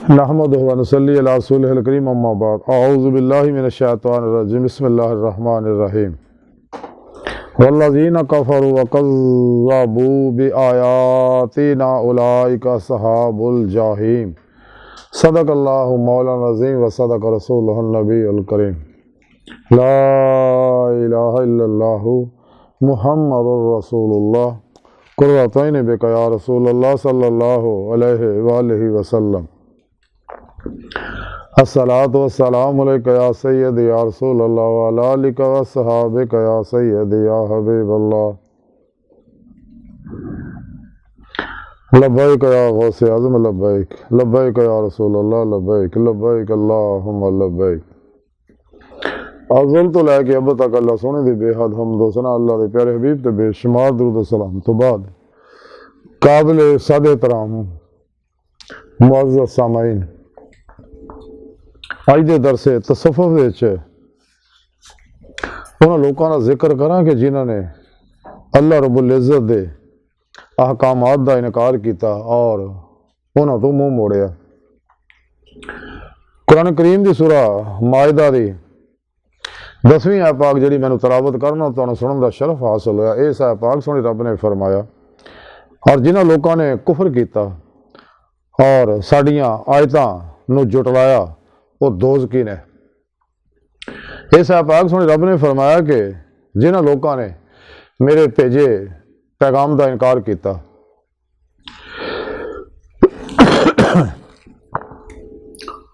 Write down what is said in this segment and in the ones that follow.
नहमदुहु व नसल्ली अला रसूलिहिल करीम अम्मा बाद अऊज़ु बिल्लाहि मिनश शैतानिर रजीम बिस्मिल्लाहिर रहमानिर रहीम वल्लज़ीना कफ़रू व कज़्ज़बू बिआयातिना उलाइका अस्हाबुल जहीम सदक़ल्लाहु मौलाना अज़ीम व सदक़ रसूलुहुन नबियुल करीम ला इलाहा इल्लल्लाहु मुहम्मदुर रसूलुल्लाह कुर्रतैन बिका या रसूलल्लाह सल्लल्लाहु अलैहि वालिहि वसल्लम अस्सलातु वस्सलामु अलैका या सय्यदी या रसूलल्लाह व अला आलिका व अस्हाबिका या सय्यदी या हबीबल्लाह लब्बैक या गौसे आज़म लब्बैक लब्बैक या रसूलल्लाह लब्बैक लब्बैक अल्लाहुम्मा लब्बैक। अज़ल तो लैके अब तक अल्लाह सोने दी बेहद हम्द व सना अल्लाह दे प्यारे हबीब ते बेशुमार दुरूद व सलाम तो बाद काबिल सद एहतराम मुअज़्ज़ज़ सामाईन अज के दरसे तसव्वुफ़ उन्होंने लोगों का जिक्र करा कि जिन्होंने अल्लाह रब्बुल इज़्ज़त दे अहकामात का इनकार किया और उन्होंने तो मुँह मोड़िया। कुरान करीम की सूरा माइदा की 10वीं आयत पाक जी मैंने तलावत करना तो सुनने का शरफ हासिल होया। इस आयत पाक सोनी रब ने फरमाया और जिन्होंने लोगों ने कुफर किया और साड़ियाँ आयतां नूं जुटलाया वो दोज़की ने। इस आयत पाक सोनी रब ने फरमाया कि जिन्होंने लोगों ने मेरे भेजे पैगाम का इनकार किया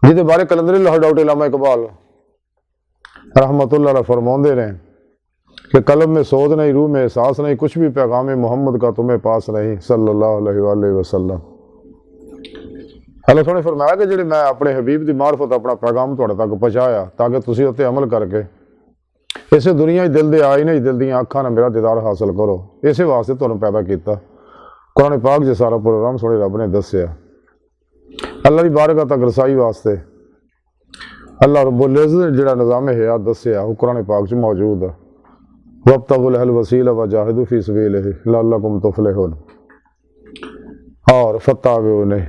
जिहदे बारे कलंदरी लाहौर डॉक्टर इलामा इकबाल रहमतुल्लाह फरमाते हैं कि कलम में सोच नहीं, रूह में एहसास नहीं, कुछ भी पैगाम मोहम्मद का तुम्हें पास नहीं सल्लल्लाहु अलैहि वसल्लम। अल्लाह सोने फरमाया कि जिहड़े मैं अपने हबीब की मार्फत अपना पैगाम तुहाडे तक पहुँचाया ताकि तुसीं उत्ते अमल करके इसे दुनिया दिल दे आई नहीं दिल दी अखां नाल मेरा दीदार हासिल करो, इसे वास्ते तुहानूं पैदा किया। कुरान पाक जे सारा प्रोग्राम सोने रब ने दस्सिया अल्लाह की बारगाह तक रसाई वास्ते अल्लाह रब्बुल इज़्ज़त ने जिहड़ा निज़ाम हयात दस्सिया वो कुरान पाक च मौजूद है। वब्तगुल अल वसीला वजाहिदू फी सबीलिही लअल्लकुम तुफ़लिहून और फत्ताबिऊनी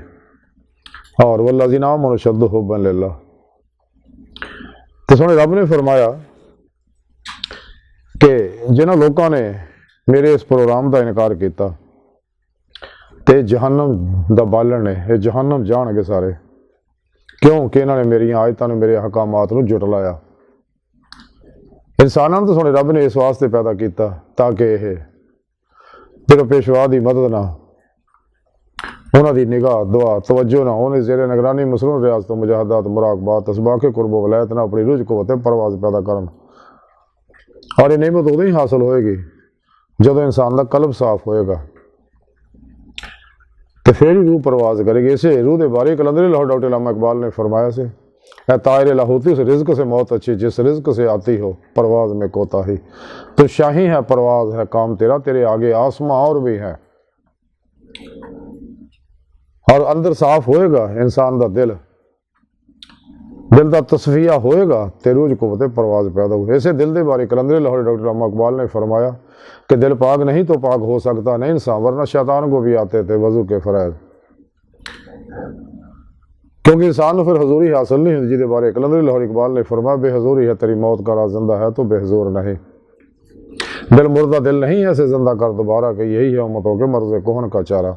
और वल्लज़ीना आमनू अशद्दु हुब्बन लिल्लाह। तो सोने रब ने फरमाया कि जिन्होंने लोगों ने मेरे इस प्रोग्राम का इनकार किया तो जहन्नम का बालन ने ये जहन्नम जाणगे सारे, क्योंकि इन्होंने मेरी आयतों ने मेरे अहकामात नूं जुटलाया। इंसानों तो सोने रब ने इस वास्ते पैदा किया ताकि यह फिर पेशवा की मदद ना उन्होंने निगाह दुआ तवज्जो ना उन्हें जेरे निगरानी मसरून रियाज तो मुजाहदात मुराकबात तस्बाके कुर्ब वलायत ना अपनी रुझ को परवाज पैदा करन। और ये नेमत उदों ही हासिल होएगी जब इंसान का कल्ब साफ होएगा तो फिर ही रूह परवाज करेगी। इसे रूह के बारे कलंदरी लाहौर डॉक्टर इलामा इकबाल ने फरमाया से तायर लाहौती उस रिज्क से मौत अच्छी जिस रिज्क से आती हो परवाज में कोताही। तो शाही है परवाज है काम तेरा तेरे आगे आसमां और भी है। और अंदर साफ होएगा इंसान का दिल का तस्फिया होएगा तो रूज को परवाज पैदा हो। ऐसे दिल के बारे कलंदरी लाहौर डॉक्टर इलामा इकबाल ने फरमाया कि दिल पाक नहीं तो पाक हो सकता नहीं इंसान, वरना शैतान को भी आते थे वजू के फ़रज़, क्योंकि इंसान को फिर हजूरी हासिल नहीं होती। जिसके बारे कलंदरी लाहौर इकबाल ने फरमाया बेहजूरी है तेरी मौत का राज जिंदा है तो बेहजूर नहीं। दिल मुर्दा दिल नहीं ऐसे जिंदा कर दोबारा कि यही है उम्मतों के मर्ज़े कोहन का चारा।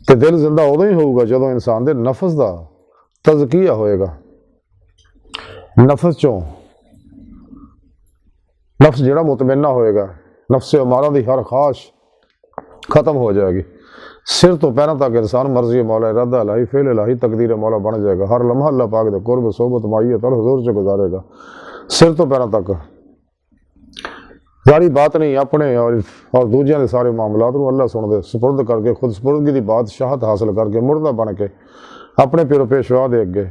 तो दिल जिंदा उदों ही होगा जो इंसान के नफस का तज़किया होएगा। नफस चों नफ्स जिहड़ा मुतमन्ना होएगा, नफ्स अमारा दी हर ख्वाहिश खत्म हो जाएगी। सिर तो पैरों तक इंसान मर्जी मौला इरादा इलाही फेल इलाही तकदीर मौला बन जाएगा। हर लम्हा अल्लाह पाक दे कुर्ब सोबत माइयत और हुजूर से गुजारेगा। सिर तो पैरों तक सारी बात नहीं अपने और दूजिया के सारे मामलात को अल्लाह सुन दे सुपुर्द करके खुद सुपुर्दगी की बादशाहत हासिल करके मुर्दा बन के अपने पिरो पेशवा दे अगे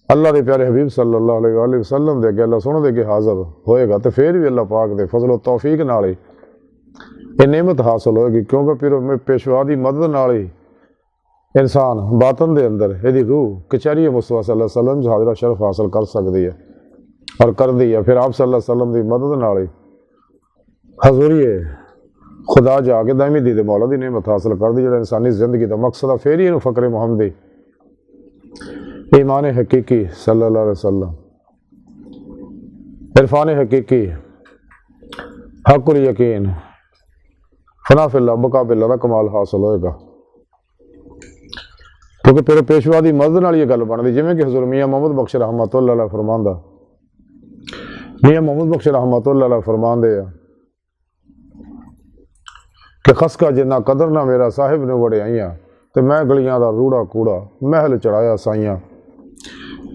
अल्लाह के प्यारे हबीब सल्लल्लाहु अलैहि वसल्लम दे अगे अल्लाह सुन दे के हाजिर होएगा। तो फिर भी अल्लाह पाक दे फजल तौफीक नाल ही ये नेमत हासिल होएगी, क्योंकि पिरो पेशवा की मदद नाल ही इंसान बातन दे अंदर यदि रूह कचहरी मुस्तफा सल्लल्लाहु अलैहि वसल्लम हाजिरा शरफ हासिल कर सकती है और कर दी है। फिर आप सल्लल्लाहु अलैहि वसल्लम की मदद नाल ही हजूरी खुदा जाके दायमी दी मौला की नेमत हासिल कर दी जो इंसानी जिंदगी का मकसद है। फिर ही फ़क्र मुहम्मदी ईमान हकीकी सल्लल्लाहु अलैहि वसल्लम, इरफान हकीकी, हक़ुल यकीन, फना फिल्लाह बका बिल्लाह का कमाल हासिल होएगा। क्योंकि फिर पेशवा की मदद नाल ये गल बनती, जिवें कि हज़रत मियाँ मोहम्मद बख्श रहमतुल्लाह अलैह फरमांदा, मियाँ मोहम्मद बख्श रहमतुल्लाह अलैह फरमांदे आ कि खसका जिन्ना कदर ना मेरा साहिब ने वड़ियाइयां, तो मैं गलियां दा रूड़ा कूड़ा महल चढ़ाया साइयां।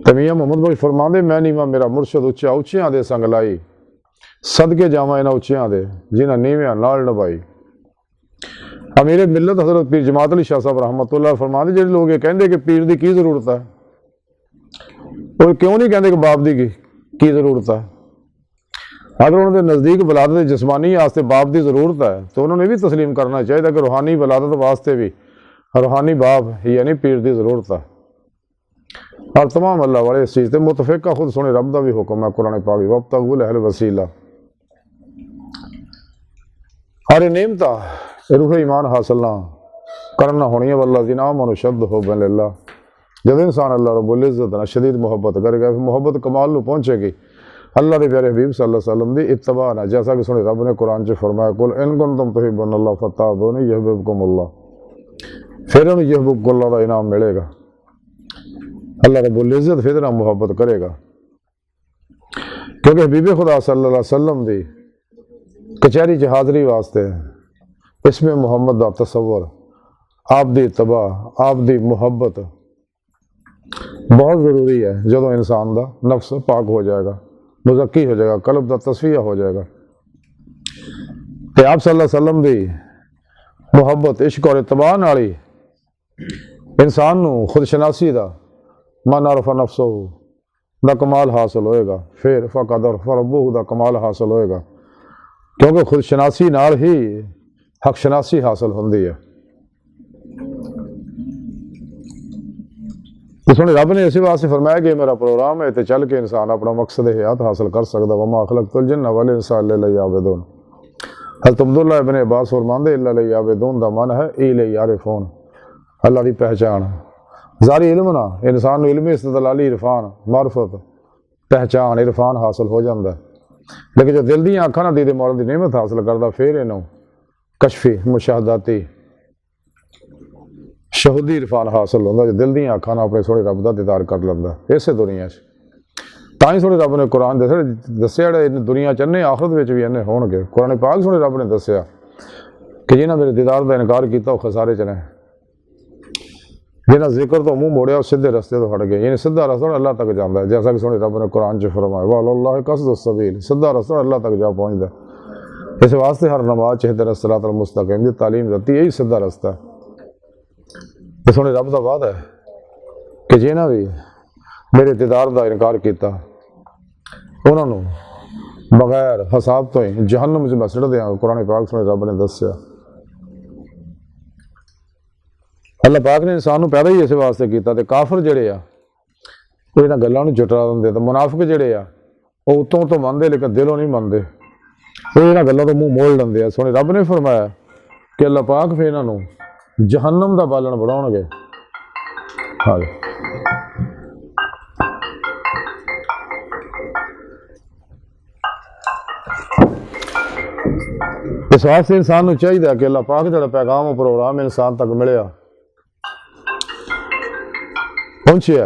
तो मियाँ मोहम्मद बख्श फरमांदे, मैं नीवा मेरा मुर्शद उच्चा उच्चियां दे संग लाई, सदके जावां इन्हां उच्चियां दे जिन्हां नीवियां नाल नभाई। अमीर मिलत हज़रत पीर जमात अली शाह साहब रहमतुल्लाह फरमाते, जो लोग ये कहते कि पीर की जरूरत है, वो क्यों नहीं कहते कि बाप की जरूरत है। अगर उन्होंने नज़दीक वलादत जिस्मानी वास्ते बाप की जरूरत है तो उन्होंने भी तस्लीम करना चाहिए कि रूहानी वलादत वास्ते भी रूहानी बाप यानी पीर की जरूरत है। और तमाम अल्लाह वाले इस चीज़ से मुतफिक, खुद सुने रब का भी हुक्म है कुरान पाक, वब्तगू लहल वसीला। और नेमत रूह ईमान हासिल ना करना होनी है वल्ला जिना मनुशद हो बिल्लाह। जब इंसान अल्लाह रब्बुल इज़्ज़त ना शदीद मुहब्बत करेगा, मुहब्बत कमाल को पहुँचेगी अल्लाह के प्यारे हबीब सल्लल्लाहु अलैहि वसल्लम दी इत्तबा ना। जैसा कि सुने रब ने कुरान च फरमाया, कुल इन कुंतुम तुहिब्बुनल्लाह फत्तबिऊनी युहब्बिबकुमुल्लाह, फिर उन्हें युहब्बिबकुमुल्लाह का इनाम मिलेगा। अल्लाह रब्बुल इज़्ज़त फिर ना मुहब्बत करेगा, क्योंकि हबीब खुदा सल्लल्लाहु अलैहि वसल्लम दी कचहरी च हाज़री वास्ते इसमें मुहम्मद का तसव्वुर, आप दी इत्तबा, आप दी मुहब्बत बहुत ज़रूरी है। जो इंसान का नफ्स पाक हो जाएगा, मुज़क्की हो जाएगा, कल्ब का तस्फिया हो जाएगा, तो आप सल्लल्लाहु अलैहि वसल्लम दी मुहब्बत इश्क और इत्तबा नाल ही इंसान नूं खुद शनासी का मन अरफ़ा नफ्सो दा कमाल हासिल होएगा, फिर फ़क़द अरफ़ा रब्बहू दा कमाल हासिल होएगा। क्योंकि खुद शनासी नाल ही हक शनासी हासिल होंदी है। तो सुने रब ने इसी वास्ते फरमाया कि मेरा प्रोग्राम है, तो चल के इंसान अपना मकसद हयात हासिल कर सकता। वमा खलक़तुल जिन्ना वल इंसा इल्ला लियअबुदून। हज़रत अब्दुल्लाह इब्न अब्बास फरमांदे, इल्ला लियअबुदून दा मन है इले यारिफून, अल्लाह की पहचान। ज़ारी इल्म ना इंसान को इल्म इस्तदलाली इरफान मारफत पहचान इरफान हासिल हो जाता है, लेकिन जो दिल दी अखां ना दीदे मौला की नेमत हासिल करता, फिर इन्हों कशफी मुशाहदाती शहूदी इरफान हासिल होता, जो दिल दी अखां अपने सोने रब का दीदार कर लेंदा इस दुनिया। ताई सोने रब ने कुरान दस्या दुनिया च इन्ने आखिरत में भी इन्ने होणगे। कुरान पाक सोने रब ने दस्या कि जिन्हें मेरे दीदार का इनकार किया वो खसारे च ने, जिन्हें जिक्र तो मुँह मोड़िया सीधे रस्ते तो हट गए, यानी सीधा रस्ता अल्लाह तक जाता है। जैसा कि सोने रब ने कुरान च फरमाया, वल्लाह कसदुस सबील, सीधा रस्ता अल्लाह तक जा पहुँचता। इस वास्ते हर नमाज च इहदिना सिरातल मुस्तकीम की तालीम देती, यही सीधा रस्ता है। तो सोने रब का वादा है कि जिन्हें भी मेरे दीदार का इनकार किया उन्होंने बगैर हिसाब तो ही जहन्नम में मैं सिट दिया। कुरान पाक सोने रब ने दस्या, अल्लाह पाक ने इंसान को पैदा ही इस वास्ते किया। तो काफर जड़े आ इन्होंने गलों जुटरा देंगे, तो मुनाफिक जड़े आ वो उतों तो मनते लेकिन दिलों नहीं मनते, वो इन्होंने गलों तो मुँह मोड़ लेंगे। सोने रब ने फरमाया कि अल्लाह पाक फिर इन्हों जहन्नम का बालन बनाउणगे। हाँ, इस वास्ते इंसान को चाहिए कि अल्लाह पाक जो पैगाम प्रोग्राम इंसान तक मिले पहुंचे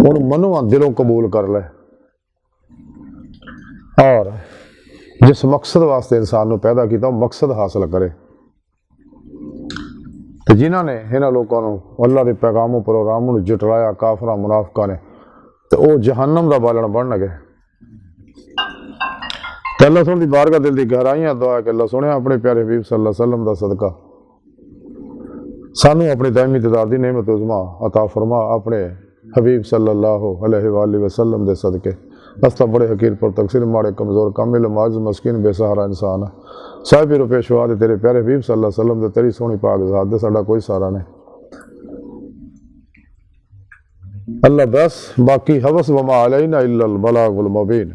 उन मनो दिलों कबूल कर ले, और जिस मकसद वास्ते इंसान को पैदा किया मकसद हासिल करे। तो जिन्होंने इन्होंने लोगों को अल्लाह के पैगामों प्रोग्रामों जुटलाया काफरा मुनाफिका ने, तो वह जहन्नम का बालन बन गए। तो अल्लाह सोने की बारगाह दिल की गहराइयां दुआ कि अल्लाह सोने अपने प्यारे हबीब सल्लल्लाहु अलैहि वसल्लम का सदका सानू अपनी दायमी दीदार दी नेमत उज़मा अता फरमा, अपने हबीब सल्लल्लाहु अलैहि वसल्लम के सदके। अस्ता बड़े हकीर पर तकसीर माड़े कमज़ोर कामिल माजिज़ मस्किन बेसहारा इंसान है। साहिब रो पेशवा दे तेरे प्यारे हबीब सल्लल्लाहु अलैहि वसल्लम दे तेरी सोहनी पाक ज़ात दे साडा कोई सहारा नहीं। अल्लाह बस बाकी हवस वमा अलैना इल्लल बलागुल मुबीन।